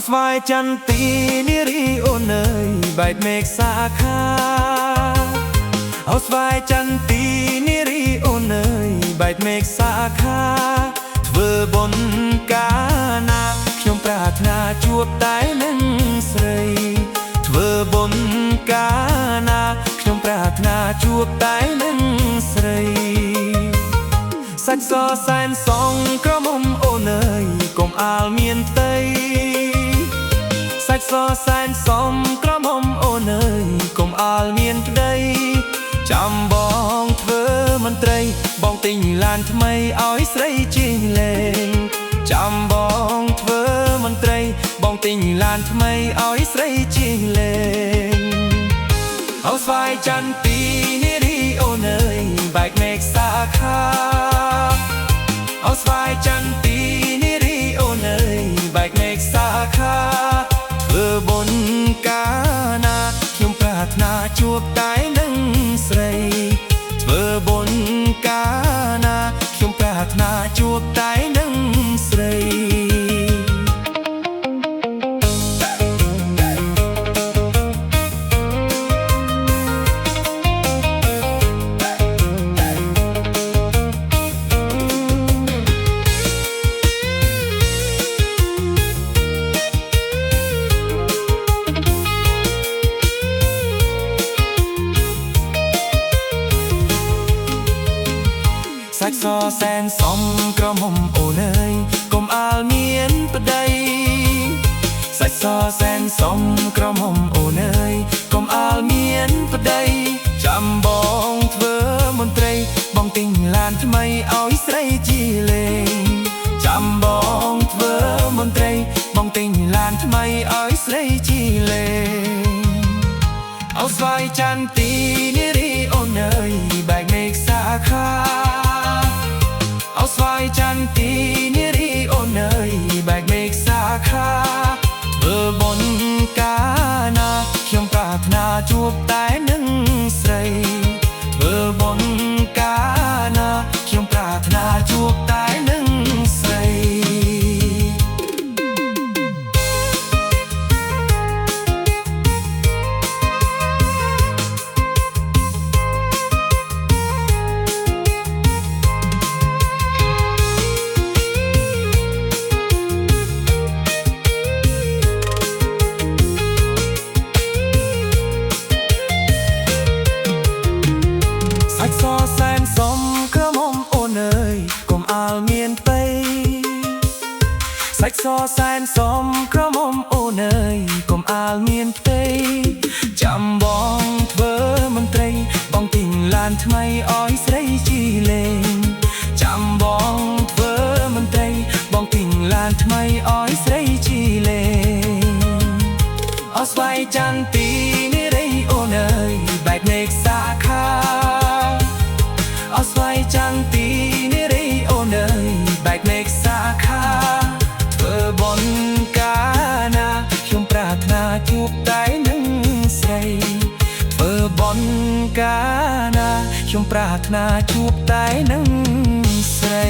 ស្វាយចន្ទីនារីអូនអើយបែកមេឃសាខាអោស្វាយចន្ទីនារីអូនអើយបែកមេឃសាខាធ្វើបុណ្យកាលណាខ្ញុំប្រាថ្នាជួបតែនឹងស្រីធ្វើបុណ្យកាលណាខ្ញុំប្រាថ្នាជួបតែនឹងស្រីសាច់សសែនសងក្រមុំអូនអើយកុំអាលមានផ្ទៃសាច់សសែនសំក្រមុំអូនអើយកុំអាលមានប្តីចាំបងធ្វើមន្ត្រីបងទិញឡានថ្មីឲ្យស្រីជិះលេងចាំបងធ្វើមន្ត្រីបងទិញឡានថ្មីឲ្យស្រីជិះលេងអោស្វាយចន្ទីនារីអូនអើយបែកមេឃសាខាអោស្វាយចន្ទីនារីអូនអើយបែកមេឃសាខាធ្វើបុណ្យកាលណាខ្ញុំប្រាថ្នាជួបតែនឹងស្រីធ្វើបុណ្យកាលណាខ្ញុំប្រាថ្នាជួបតែនឹងស្រីសាច់សសែនសំក្រមុំអូនអើយកុំអាលមានប្តីសាច់សសែនសំក្រមុំអូនអើយកុំអាលមានប្តីចាំបងធ្វើមន្ត្រីបងទិញឡានថ្មីឲ្យស្រីជីលេងចាំបងធ្វើមន្ត្រីបងទិញឡានថ្មីឲ្យស្រីជីលេងអោស្វាយចន្ទីនារីអូនអើយបែកមេឃសាខាអោស្វាយចន្ទីនារីអូនអើយបែកមេឃសាខាធ្វើបុណ្យកាលណាខ្ញុំប្រាថ្នាជួបតែនឹងស្រីធ្វើបុណ្យកាលណាខ្ញុំប្រាថ្នាជួបតែនឹងស្រីសាច់សសែនសំក្រមុំអូនអើយកុំអាលមានផ្ទៃសាច់សសែនសំក្រមុំអូនអើយកុំអាលមានផ្ទៃចាំបងធ្វើមន្ត្រីបងទិញឡានថ្មីឲ្យស្រីជីលេងចាំបងធ្វើមន្ត្រីបងទិញឡានថ្មីឲ្យស្រីជីលេងអោស្វាយចន្ទីនារីអូនអើយបែកមេឃសាខាអោស្វាយចន្ទីនារីអូនអើយបែកមេឃសាខាធ្វើបុណ្យកាលណាខ្ញុំប្រាថ្នាជួបតែនឹងស្រីធ្វើបុណ្យកាលណាខ្ញុំប្រាថ្នាជួបតែនឹងស្រី